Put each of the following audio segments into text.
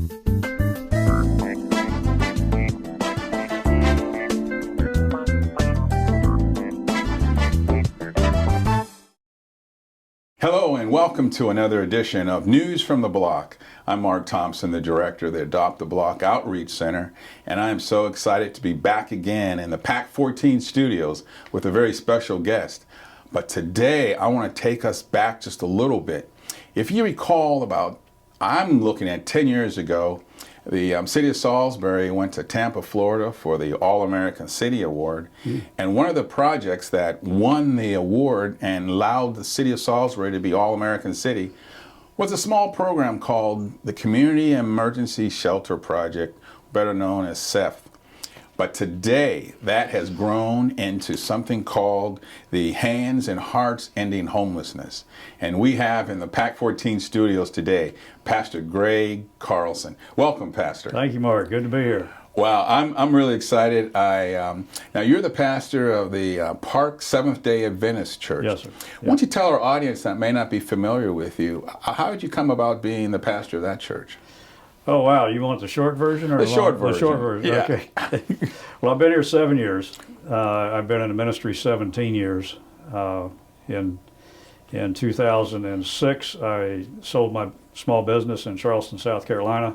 Hello and welcome to another edition of News from the Block. I'm Mark Thompson, the director of the Adopt the Block Outreach Center, and I am so excited to be back again in the PAC 14 studios with a very special guest. But today I want to take us back just a little bit. If you recall, I'm looking at 10 years ago, the city of Salisbury went to Tampa, Florida for the All-American City Award. And one of the projects that won the award and allowed the city of Salisbury to be All-American City was a small program called the Community Emergency Shelter Project, better known as CEF. But today, that has grown into something called the Hands and Hearts Ending Homelessness. And we have in the PAC 14 studios today, Pastor Greg Carlson. Welcome, Pastor. Thank you, Mark. Good to be here. Wow, I'm really excited. Now, you're the pastor of the Park Seventh-day Adventist Church. Yes, sir. Why don't you tell our audience that may not be familiar with you, how did you come about being the pastor of that church? Oh, wow. You want the short version or the short version? The short version, yeah. Okay. Well, I've been here 7 years. I've been in the ministry 17 years. In 2006, I sold my small business in Charleston, South Carolina,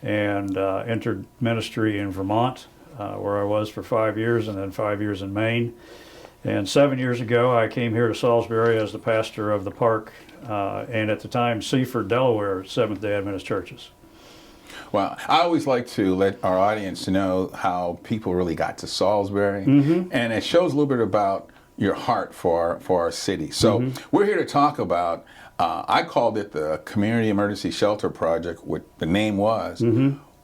and entered ministry in Vermont, where I was for 5 years, and then 5 years in Maine. And 7 years ago, I came here to Salisbury as the pastor of the Park, and at the time, Seaford, Delaware, Seventh-day Adventist churches. Well, I always like to let our audience know how people really got to Salisbury, and it shows a little bit about your heart for our city. So we're here to talk about, I called it the Community Emergency Shelter Project, what the name was,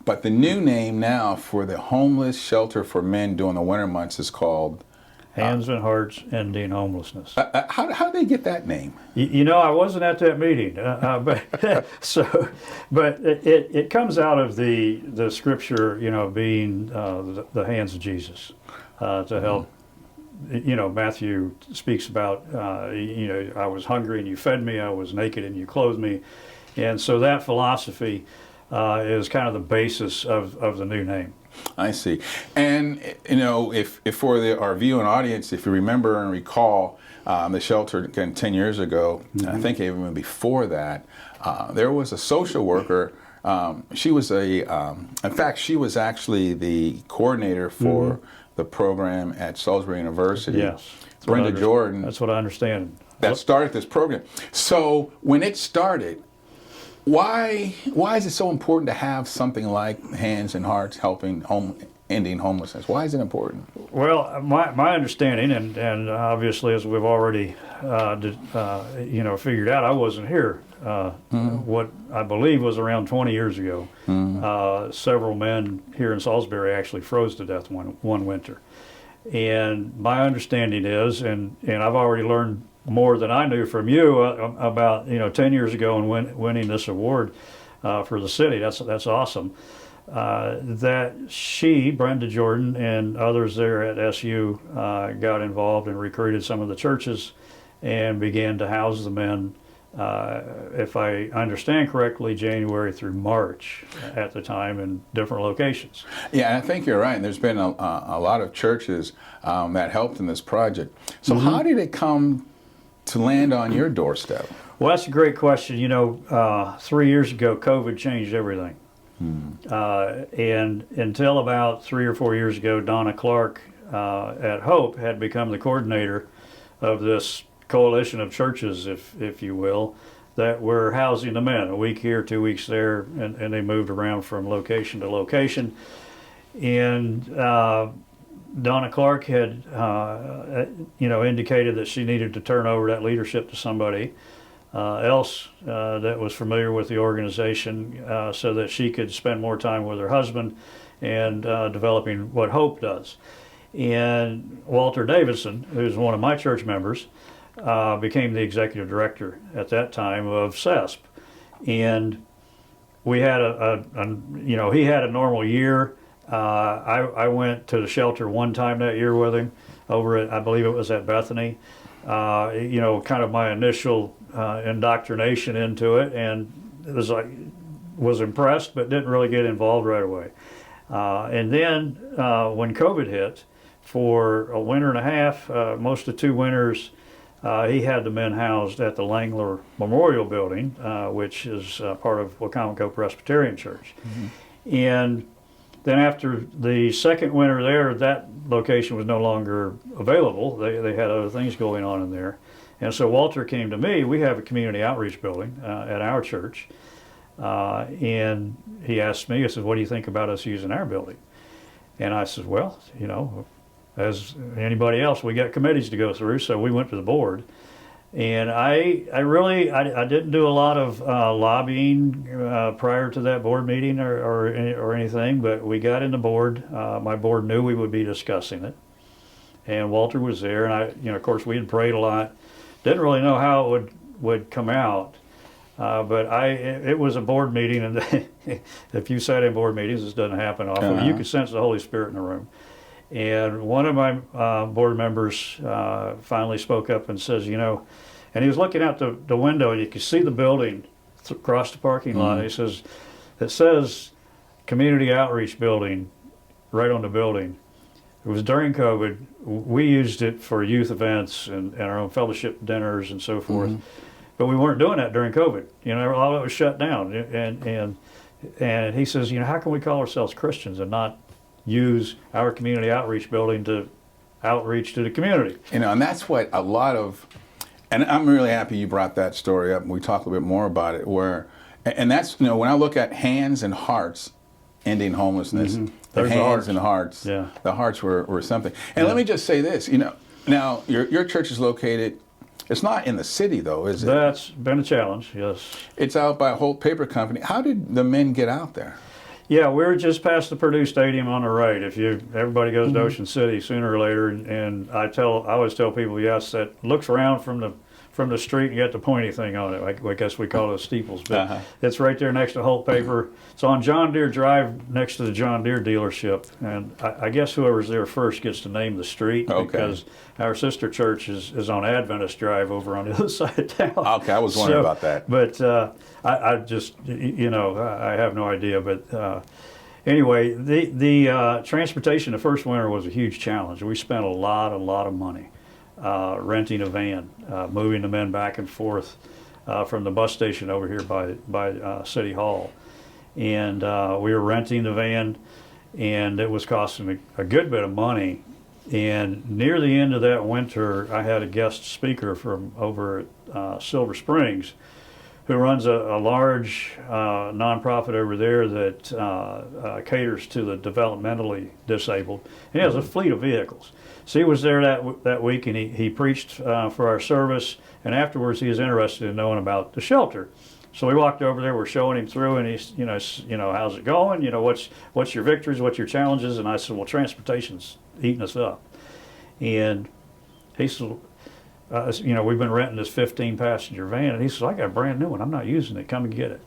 but the new name now for the homeless shelter for men during the winter months is called Hands and Hearts Ending Homelessness. How did they get that name? You know, I wasn't at that meeting, but it comes out of the scripture, you know, being the hands of Jesus to help. You know, Matthew speaks about, you know, I was hungry and you fed me, I was naked and you clothed me, and so that philosophy is kind of the basis of the new name. I see. And, you know, if for our viewing audience, if you remember and recall the shelter, again, 10 years ago, I think even before that, there was a social worker. She was in fact, she was actually the coordinator for the program at Salisbury University. Yes. Brenda Jordan. That's what I understand. That started this program. So when it started, why is it so important to have something like Hands and Hearts ending homelessness? Why is it important? Well, my understanding, and obviously as we've already you know, figured out, I wasn't here. What I believe was around 20 years ago. Several men here in Salisbury actually froze to death one winter. And my understanding is, and I've already learned more than I knew from you about, you know, 10 years ago and winning this award for the city. That's awesome. That Brenda Jordan, and others there at SU got involved and recruited some of the churches and began to house the men, if I understand correctly, January through March at the time in different locations. Yeah, I think you're right. And there's been a lot of churches that helped in this project. So how did it come to land on your doorstep? Well, that's a great question. You know, 3 years ago, COVID changed everything. And until about 3 or 4 years ago, Donna Clark at Hope had become the coordinator of this coalition of churches, if you will, that were housing the men, a week here, 2 weeks there, and they moved around from location to location. And Donna Clark had, you know, indicated that she needed to turn over that leadership to somebody else that was familiar with the organization, so that she could spend more time with her husband and developing what Hope does. And Walter Davidson, who's one of my church members, became the executive director at that time of CESP. And we had you know, he had a normal year. I went to the shelter one time that year with him over at, I believe it was at Bethany. You know, kind of my initial indoctrination into it, and it was like was impressed, but didn't really get involved right away. And then when COVID hit, for a winter and a half, most of 2 winters, he had the men housed at the Langler Memorial Building, which is part of Wacomico Presbyterian Church. Mm-hmm. And then after the second winter there, that location was no longer available. They had other things going on in there. And so Walter came to me. We have a community outreach building at our church. And he asked me, he said, what do you think about us using our building? And I said, well, you know, as anybody else, we got committees to go through, so we went to the board. And I didn't do a lot of lobbying prior to that board meeting or anything, but we got in the board. My board knew we would be discussing it. And Walter was there, and of course, we had prayed a lot. Didn't really know how it would come out. But it was a board meeting, and if you sat in board meetings, this doesn't happen often. Uh-huh. You could sense the Holy Spirit in the room. And one of my board members finally spoke up and says, you know, and he was looking out the window, and you could see the building across the parking lot. Mm-hmm. He says, it says Community Outreach Building right on the building. It was during COVID. We used it for youth events and our own fellowship dinners and so forth. Mm-hmm. But we weren't doing that during COVID. You know, all of it was shut down. And he says, you know, how can we call ourselves Christians and not use our community outreach building to outreach to the community? You know, and that's what a lot of, and I'm really happy you brought that story up and we talk a little bit more about it, and that's, you know, when I look at hands and hearts ending homelessness, Mm-hmm. the hands and hearts, yeah. The hearts were something. And let me just say this, you know, now your church is located, it's not in the city though, is it? That's been a challenge, yes. It's out by Holt Paper Company. How did the men get out there? Yeah, we're just past the Purdue Stadium on the right. Everybody goes to Ocean City sooner or later, and I always tell people, yes, that looks around from the street and you got the pointy thing on it. I guess we call it steeples, but it's right there next to Holt Paper. It's on John Deere Drive next to the John Deere dealership, and I guess whoever's there first gets to name the street because our sister church is on Adventist Drive over on the other side of town. Okay, I was wondering about that. But I just, you know, I have no idea. But anyway, the transportation the first winter was a huge challenge. We spent a lot of money renting a van, moving the men back and forth from the bus station over here by City Hall. And we were renting the van, and it was costing me a good bit of money. And near the end of that winter, I had a guest speaker from over at Silver Springs who runs a large nonprofit over there that caters to the developmentally disabled. And he has a fleet of vehicles. So he was there that week, and he preached for our service, and afterwards he was interested in knowing about the shelter. So we walked over there, we're showing him through, and he's, you know, how's it going? You know, what's your victories, what's your challenges? And I said, well, transportation's eating us up. And he said, you know, we've been renting this 15-passenger van, and he says, I got a brand new one. I'm not using it. Come and get it.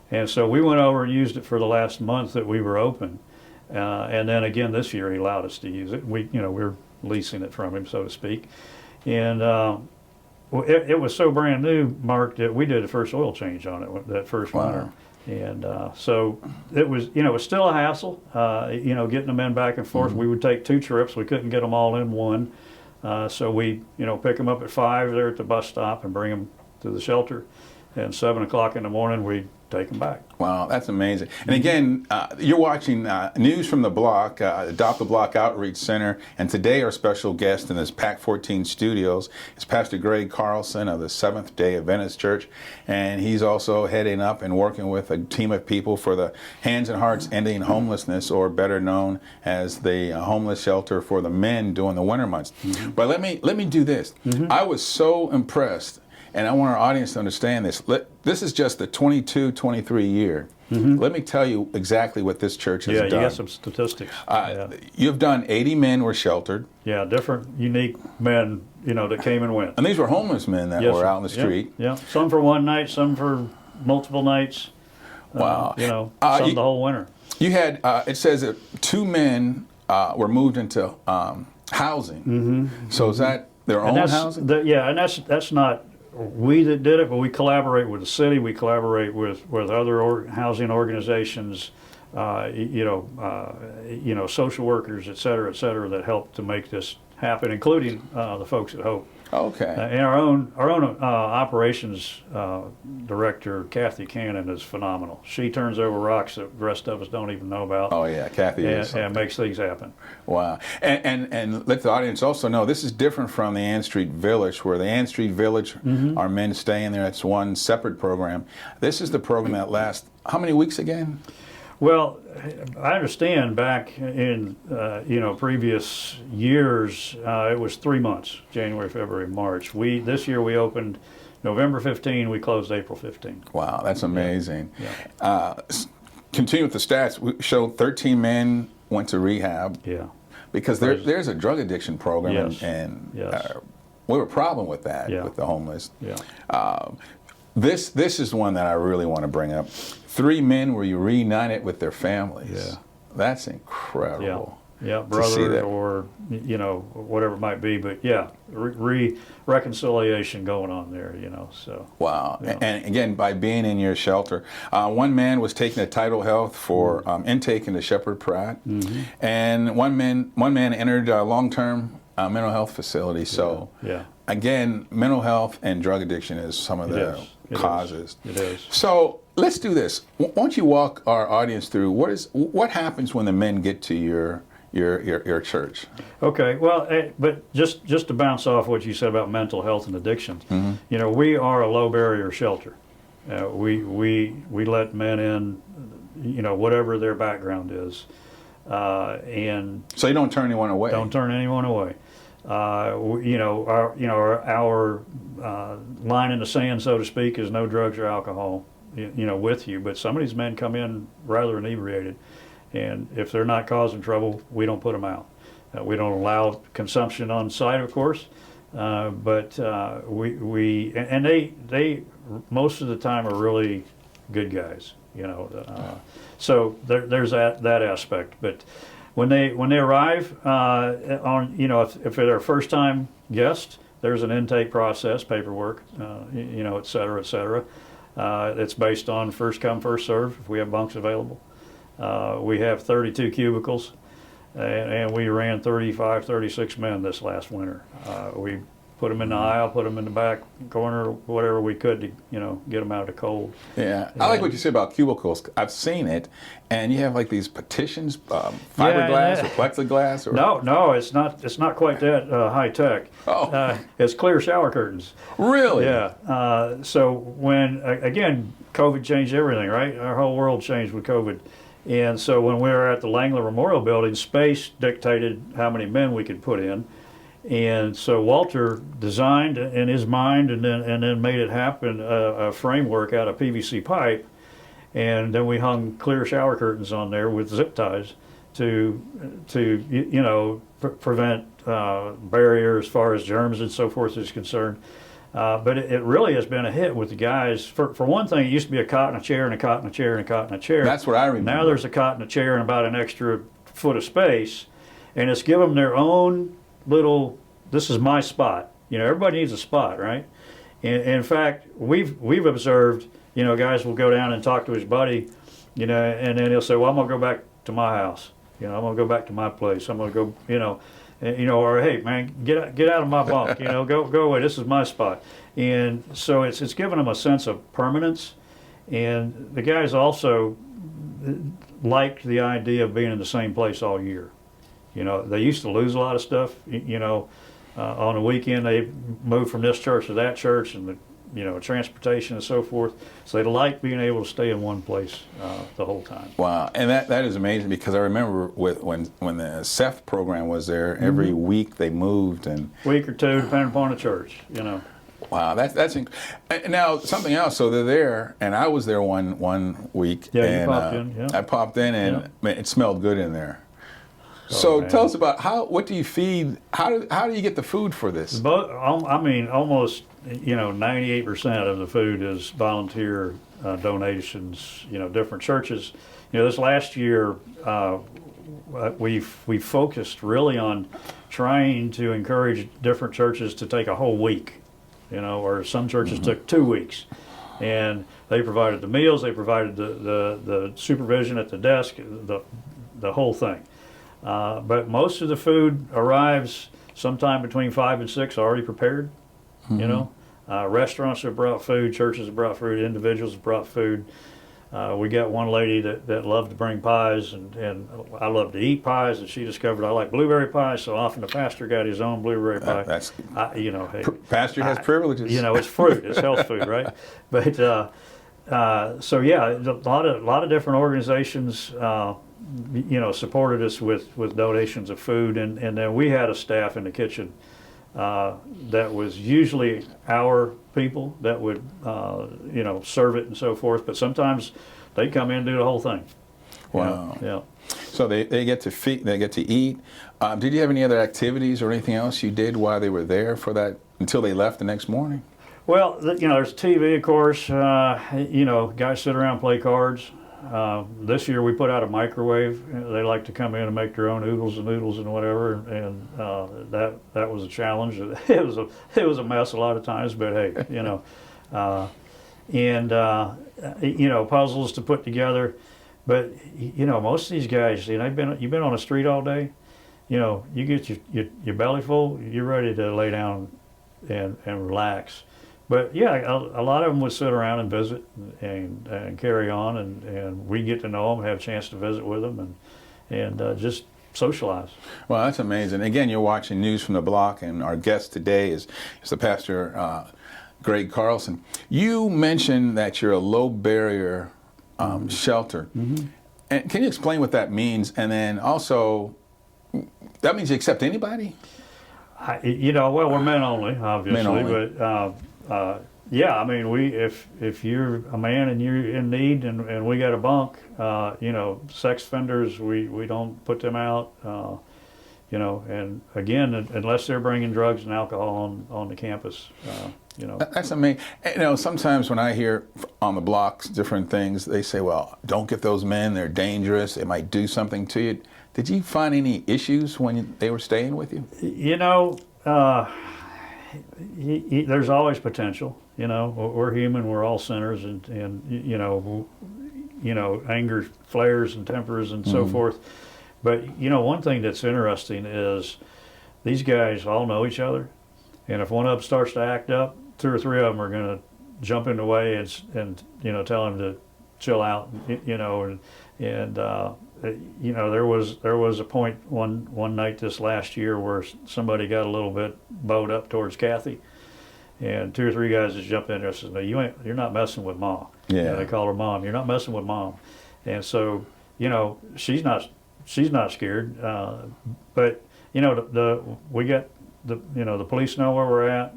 And so we went over and used it for the last month that we were open. And then again this year he allowed us to use it. We're leasing it from him, so to speak. And it was so brand new, Mark, that we did the first oil change on it that first winter. And so it was, you know, it was still a hassle, you know, getting the men back and forth. We would take 2 trips. We couldn't get them all in one. So we, you know, pick them up at 5 there at the bus stop and bring them to the shelter. And 7 o'clock in the morning, we take them back. Wow, that's amazing. And again, you're watching News from the Block, Adopt the Block Outreach Center. And today our special guest in this PAC 14 studios is Pastor Greg Carlson of the Seventh-day Adventist Church. And he's also heading up and working with a team of people for the Hands and Hearts Ending Homelessness, or better known as the homeless shelter for the men during the winter months. Mm-hmm. But let me do this. Mm-hmm. I was so impressed, and I want our audience to understand this. This is just the 22-23 year. Mm-hmm. Let me tell you exactly what this church has done. Yeah, you got some statistics. You've done 80 men were sheltered. Yeah, different, unique men, you know, that came and went. And these were homeless men that were out in the street. Yeah, some for one night, some for multiple nights. Wow. You know, some the whole winter. You had, it says that 2 men were moved into housing. Mm-hmm. So is that their own housing? And that's not we that did it, but we collaborate with the city. We collaborate with other housing organizations, social workers, et cetera, that help to make this happen, including the folks at Hope. Okay. And our own operations director, Kathy Cannon, is phenomenal. She turns over rocks that the rest of us don't even know about. Oh yeah, Kathy is. And makes things happen. Wow. And let the audience also know this is different from the Ann Street Village, where the Ann Street Village are men staying there. It's one separate program. This is the program that lasts how many weeks again? Well, I understand back in previous years it was 3 months: January, February, March. This year we opened November 15. We closed April 15. Wow, that's amazing. Yeah. Continue with the stats. We showed 13 men went to rehab. Yeah. Because there's a drug addiction program, yes. and yes. We have a problem with that Yeah. with the homeless. Yeah. This is one that I really want to bring up. 3 men were reunited with their families. Yeah. That's incredible. Yeah, brother or whatever it might be, but yeah, reconciliation going on there. So. Wow. Yeah. And again, by being in your shelter, one man was taking a Tidal Health for intake into Shepherd Pratt, and one man entered a long-term mental health facility. So yeah. Again, mental health and drug addiction is some of the causes. It is. So let's do this. Why don't you walk our audience through what happens when the men get to your church? Okay. Well, but just to bounce off what you said about mental health and addictions, we are a low barrier shelter. We let men in, whatever their background is, and so you don't turn anyone away. Don't turn anyone away. Our line in the sand, so to speak, is no drugs or alcohol, with you. But some of these men come in rather inebriated, and if they're not causing trouble, we don't put them out. We don't allow consumption on site, of course, but they most of the time are really good guys, so there's that aspect. But when they arrive if they're a first time guest, there's an intake process, paperwork, et cetera. It's based on first come, first serve. If we have bunks available, we have 32 cubicles, and we ran 35, 36 men this last winter. We put them in the aisle, put them in the back corner, whatever we could to, get them out of the cold. Yeah, I like what you said about cubicles. I've seen it, and you have like these partitions, fiberglass or plexiglass. Or No, it's not quite that high tech. Oh, it's clear shower curtains. Really? Yeah. So when again, COVID changed everything, right? Our whole world changed with COVID. And so when we were at the Langler Memorial Building, space dictated how many men we could put in. And so Walter designed in his mind and then made it happen a framework out of PVC pipe, and then we hung clear shower curtains on there with zip ties to prevent barrier as far as germs and so forth is concerned. But it really has been a hit with the guys. For one thing, it used to be a cot and a chair and a cot and a chair and a cot and a chair. That's what I remember. Now there's a cot and a chair and about an extra foot of space, and it's given them their own little, this is my spot. Everybody needs a spot, right? And in fact, we've observed, guys will go down and talk to his buddy, and then he'll say, well, I'm gonna go back to my house. I'm gonna go back to my place. I'm gonna go, or hey man, get out of my bunk, go away. This is my spot. And so it's given them a sense of permanence. And the guys also liked the idea of being in the same place all year. They used to lose a lot of stuff. On the weekend they moved from this church to that church, and transportation and so forth. So they like being able to stay in one place the whole time. Wow, and that is amazing, because I remember when the Seth program was there, every week they moved, and week or two depending upon the church. Wow, that's now something else. So they're there, and I was there one week. Yeah, and, you popped in. Yeah. I popped in, and man, it smelled good in there. So tell us about what do you feed? How do you get the food for this? Almost 98% of the food is volunteer donations. Different churches. This last year we focused really on trying to encourage different churches to take a whole week or some churches took 2 weeks. And they provided the meals, they provided the supervision at the desk, the whole thing. But most of the food arrives sometime between 5 and 6 already prepared, Restaurants have brought food, churches have brought food, individuals have brought food. We got one lady that loved to bring pies, and I love to eat pies, and she discovered I like blueberry pie, so often the pastor got his own blueberry pie. Hey, pastor has privileges. It's fruit, it's health food, right? But so yeah, a lot of different organizations, supported us with donations of food, and then we had a staff in the kitchen that was usually our people that would serve it and so forth, but sometimes they'd come in and do the whole thing. Wow. Yeah. So they get to feed, they get to eat. Did you have any other activities or anything else you did while they were there for that until they left the next morning? Well, there's TV, of course. Guys sit around and play cards. This year we put out a microwave. They like to come in and make their own oodles and whatever, and that was a challenge. It was a mess a lot of times, but hey, puzzles to put together. But most of these guys, you've been on the street all day. You get your belly full, you're ready to lay down and relax. But yeah, a lot of them would sit around and visit and carry on, and we get to know them, have a chance to visit with them, and just socialize. Well, that's amazing. Again, you're watching News from the Block, and our guest today is the pastor, Greg Carlson. You mentioned that you're a low barrier shelter. Mm-hmm. And can you explain what that means? And then also, that means you accept anybody? We're men only, obviously, men only. But if you're a man and you're in need and we got a bunk, sex offenders, we don't put them out, and again, unless they're bringing drugs and alcohol on the campus, That's amazing. Sometimes when I hear on the blocks different things, they say, well, don't get those men, they're dangerous, they might do something to you. Did you find any issues when they were staying with you? There's always potential. We're human. We're all sinners, and anger flares and tempers and so forth. But one thing that's interesting is these guys all know each other, and if one of them starts to act up, 2 or 3 of them are going to jump in the way and tell him to chill out. There was a point one night this last year where somebody got a little bit bowed up towards Kathy, and 2 or 3 guys just jumped in there and said, "No, you're not messing with Mom." Yeah. They call her Mom. You're not messing with Mom, and so she's not scared. But we got the police know where we're at.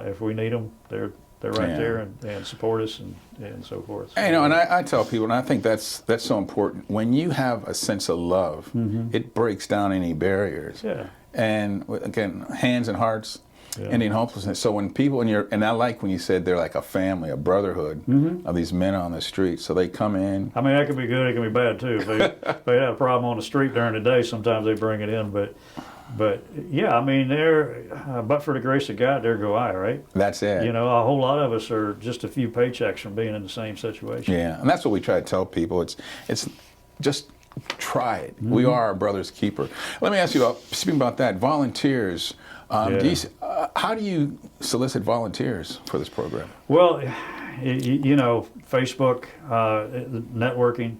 If we need them, they're right there and support us and so forth. And I tell people, and I think that's so important. When you have a sense of love, it breaks down any barriers. Yeah. And again, hands and hearts, ending homelessness. So when people, and I like when you said they're like a family, a brotherhood of these men on the street. So they come in. I mean, that can be good, it can be bad too. If they have a problem on the street during the day, sometimes they bring it in, But yeah, I mean, but for the grace of God, there go I, right? That's it. A whole lot of us are just a few paychecks from being in the same situation. Yeah, and that's what we try to tell people. It's just try it. We are our brother's keeper. Let me ask you, speaking about that, volunteers. How do you solicit volunteers for this program? Well, Facebook, networking.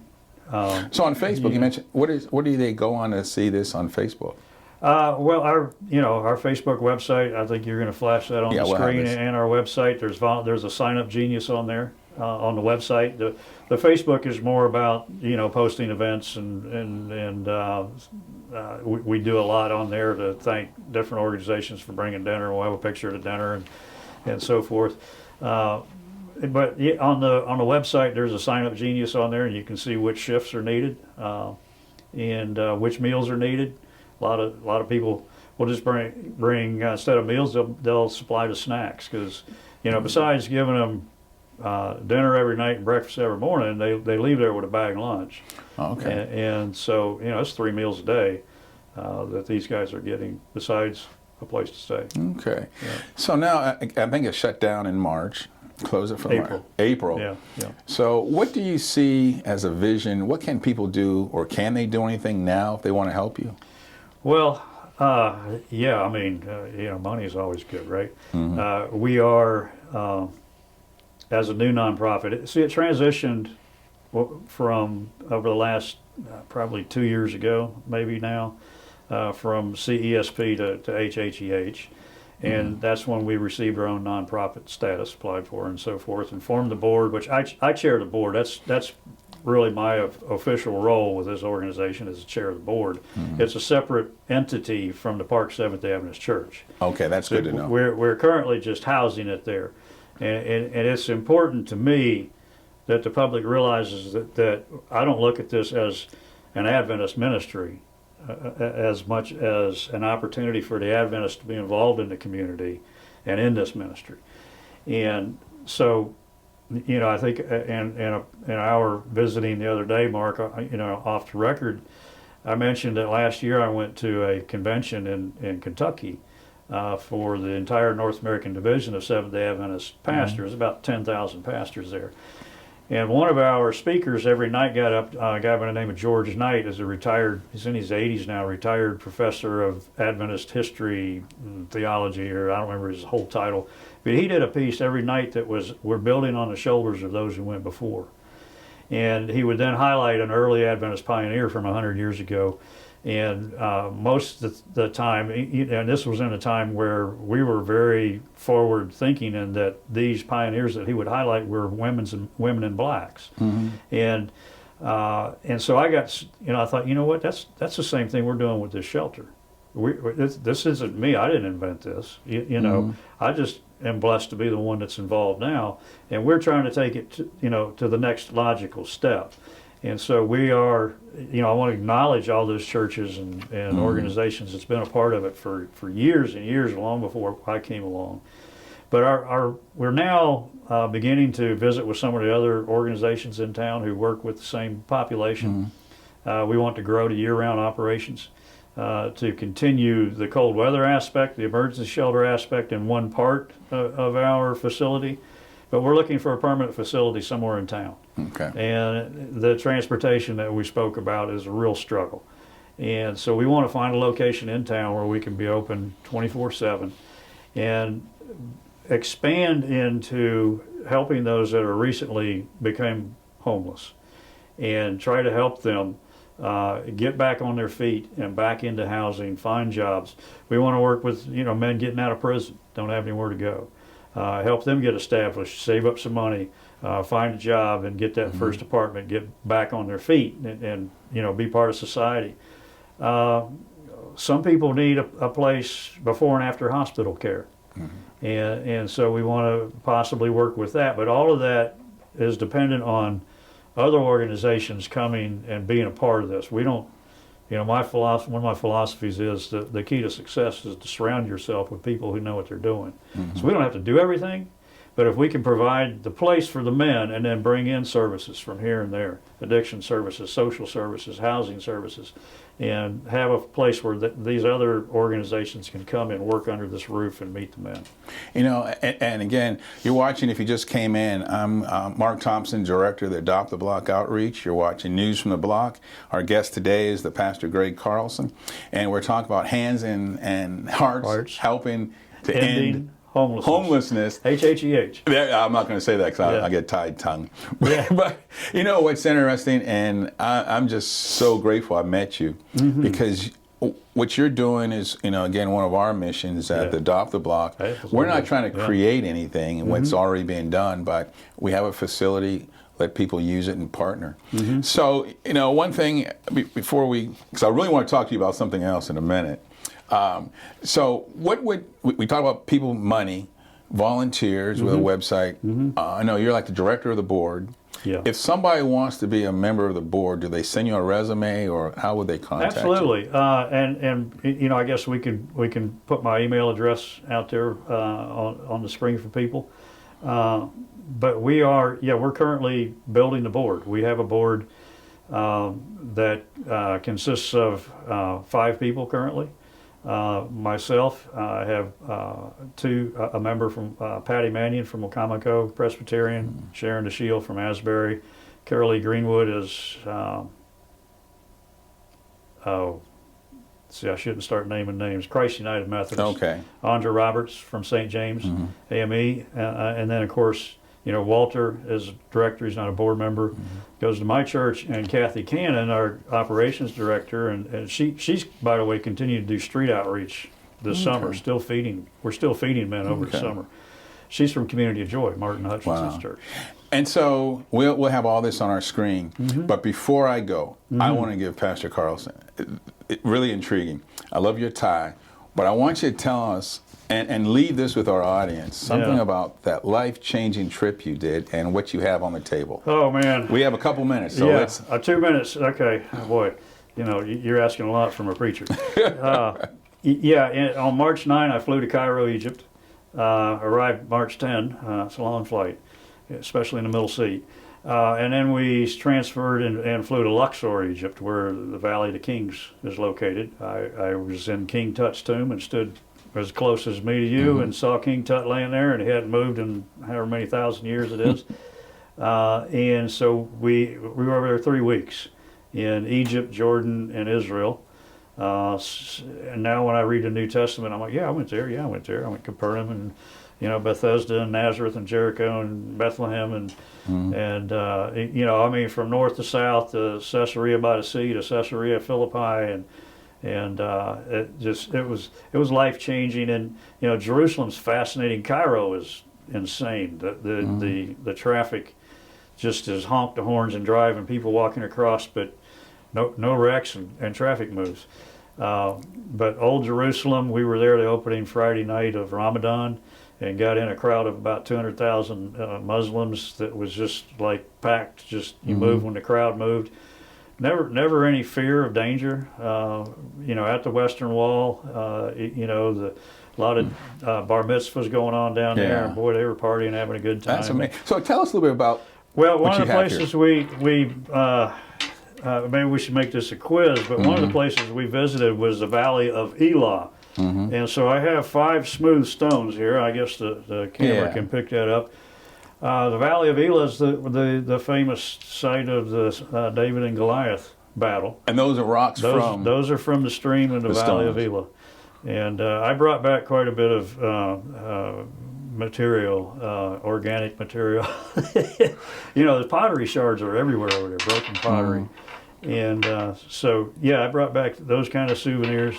So on Facebook, you mentioned, what do they go on to see this on Facebook? Well, our Facebook website, I think you're going to flash that on the screen, and our website. There's a sign up genius on there on the website. The Facebook is more about posting events and we do a lot on there to thank different organizations for bringing dinner. We'll have a picture of the dinner and so forth. But on the website, there's a sign up genius on there, and you can see which shifts are needed and which meals are needed. A lot of people will just bring instead of meals, they'll supply the snacks, because besides giving them dinner every night and breakfast every morning, they leave there with a bag lunch. Okay. And so it's 3 meals a day that these guys are getting, besides a place to stay. Okay. Yeah. So now I think it shut down in March. Close it for April. April. Yeah, yeah. So what do you see as a vision? What can people do, or can they do anything now if they want to help you? Well, yeah, I mean, money is always good, right? We are, as a new nonprofit, it transitioned from over the last probably 2 years ago, maybe now, from CESP to HHEH. And that's when we received our own nonprofit status, applied for and so forth, and formed the board, which I chair the board. That's really my official role with this organization, as the chair of the board. It's a separate entity from the Park Seventh Day Adventist Church. Okay, that's good to know. We're currently just housing it there. And it's important to me that the public realizes that I don't look at this as an Adventist ministry, as much as an opportunity for the Adventists to be involved in the community and in this ministry. And so, I think in our visiting the other day, Mark, off the record, I mentioned that last year I went to a convention in Kentucky for the entire North American division of Seventh-day Adventist pastors, about 10,000 pastors there. And one of our speakers every night got up, a guy by the name of George Knight, is he's in his 80s now, retired professor of Adventist history and theology, or I don't remember his whole title. But he did a piece every night that was, we're building on the shoulders of those who went before. And he would then highlight an early Adventist pioneer from 100 years ago. And most of the time, and this was in a time where we were very forward thinking, and that these pioneers that he would highlight were women and blacks. And so I thought, you know what, that's the same thing we're doing with this shelter. This isn't me. I didn't invent this. I just am blessed to be the one that's involved now, and we're trying to take it to the next logical step. And so we are, I want to acknowledge all those churches and organizations that's been a part of it for years and years, long before I came along. But we're now beginning to visit with some of the other organizations in town who work with the same population. We want to grow to year-round operations, to continue the cold weather aspect, the emergency shelter aspect in one part of our facility. But we're looking for a permanent facility somewhere in town. Okay. And the transportation that we spoke about is a real struggle. And so we want to find a location in town where we can be open 24/7 and expand into helping those that are recently became homeless, and try to help them get back on their feet and back into housing, find jobs. We want to work with men getting out of prison, don't have anywhere to go. Help them get established, save up some money, find a job, and get that first apartment, get back on their feet, and be part of society. Some people need a place before and after hospital care, and so we want to possibly work with that. But all of that is dependent on other organizations coming and being a part of this. We don't. One of my philosophies is that the key to success is to surround yourself with people who know what they're doing. So we don't have to do everything, but if we can provide the place for the men and then bring in services from here and there, addiction services, social services, housing services, and have a place where these other organizations can come and work under this roof and meet the men. And again, you're watching, if you just came in, I'm Mark Thompson, Director of the Adopt the Block Outreach. You're watching News from the Block. Our guest today is the Pastor Greg Carlson, and we're talking about hands and hearts. Helping to end homelessness. HHEH. I'm not going to say that because I get tied tongue. But what's interesting, and I'm just so grateful I met you, because what you're doing is, again, one of our missions at the Adopt the Block. We're not trying to create anything, what's already being done, but we have a facility, let people use it and partner. So, one thing before because I really want to talk to you about something else in a minute. So we talk about people, money, volunteers with a website. I know you're like the director of the board. Yeah. If somebody wants to be a member of the board, do they send you a resume, or how would they contact you? Absolutely. And I guess we can put my email address out there on the screen for people. But we're currently building the board. We have a board that consists of 5 people currently. Myself, I have a member from Patty Mannion from Wacomico Presbyterian, Sharon DeShield from Asbury, Carol E. Greenwood is, see, I shouldn't start naming names, Christ United Methodist. Okay. Andra Roberts from St. James, AME, and then of course, Walter is director, he's not a board member, goes to my church, and Kathy Cannon, our operations director, and she's, by the way, continued to do street outreach this summer, we're still feeding men over the summer. She's from Community of Joy, Martin Hutchinson's church. And so we'll have all this on our screen, but before I go, I want to give Pastor Carlson, really intriguing, I love your tie, but I want you to tell us and leave this with our audience, something about that life-changing trip you did and what you have on the table. Oh, man. We have a couple minutes, so let's... 2 minutes, okay. Boy, you're asking a lot from a preacher. On March 9, I flew to Cairo, Egypt. Arrived March 10. It's a long flight, especially in the middle seat. And then we transferred and flew to Luxor, Egypt, where the Valley of the Kings is located. I was in King Tut's tomb and stood as close as me to you and saw King Tut laying there, and he hadn't moved in however many thousand years it is. And so we were over there 3 weeks in Egypt, Jordan, and Israel. And now when I read the New Testament, I'm like, I went there. I went to Capernaum and Bethesda and Nazareth and Jericho and Bethlehem and I mean, from north to south to Caesarea by the Sea to Caesarea Philippi and it was life changing. And Jerusalem's fascinating. Cairo is insane. The traffic just is honk the horns and drive and people walking across, but no wrecks and traffic moves. But Old Jerusalem, we were there the opening Friday night of Ramadan and got in a crowd of about 200,000 Muslims that was just like packed. Just you move when the crowd moved. Never any fear of danger. At the Western Wall, a lot of bar mitzvahs going on down there, and boy, they were partying, having a good time. That's amazing. So tell us a little bit about one of the places maybe we should make this a quiz, but one of the places we visited was the Valley of Elah. And so I have 5 smooth stones here. I guess the camera can pick that up. The Valley of Elah is the famous site of the David and Goliath battle. And those are rocks from? Those are from the stream in the Valley of Elah. And I brought back quite a bit of material, organic material. The pottery shards are everywhere over there, broken pottery. And I brought back those kind of souvenirs.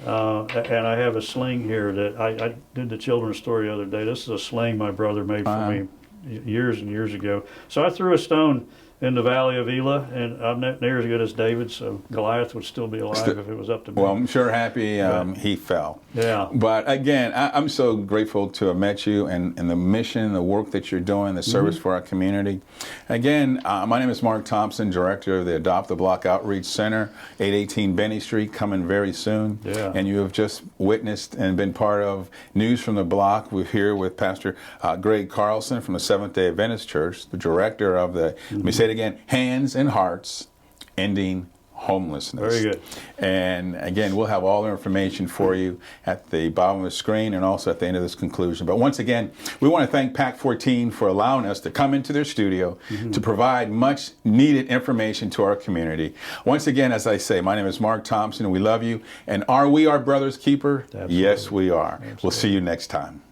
And I have a sling here that I did the children's story the other day. This is a sling my brother made for me years and years ago. So I threw a stone in the Valley of Elah, and I'm not near as good as David, so Goliath would still be alive if it was up to me. Well, I'm sure happy he fell. Yeah. But again, I'm so grateful to have met you and the mission, the work that you're doing, the service for our community. Again, my name is Mark Thompson, Director of the Adopt the Block Outreach Center, 818 Benny Street, coming very soon. Yeah. And you have just witnessed and been part of News from the Block. We're here with Pastor Greg Carlson from the Seventh-day Adventist Church, the director of the, let me say it again, Hands and Hearts Ending Homelessness. Very good. And again, we'll have all the information for you at the bottom of the screen and also at the end of this conclusion. But once again, we want to thank PAC 14 for allowing us to come into their studio to provide much needed information to our community. Once again, as I say, my name is Mark Thompson and we love you. And are we our brother's keeper? Absolutely. Yes, we are. Absolutely. We'll see you next time.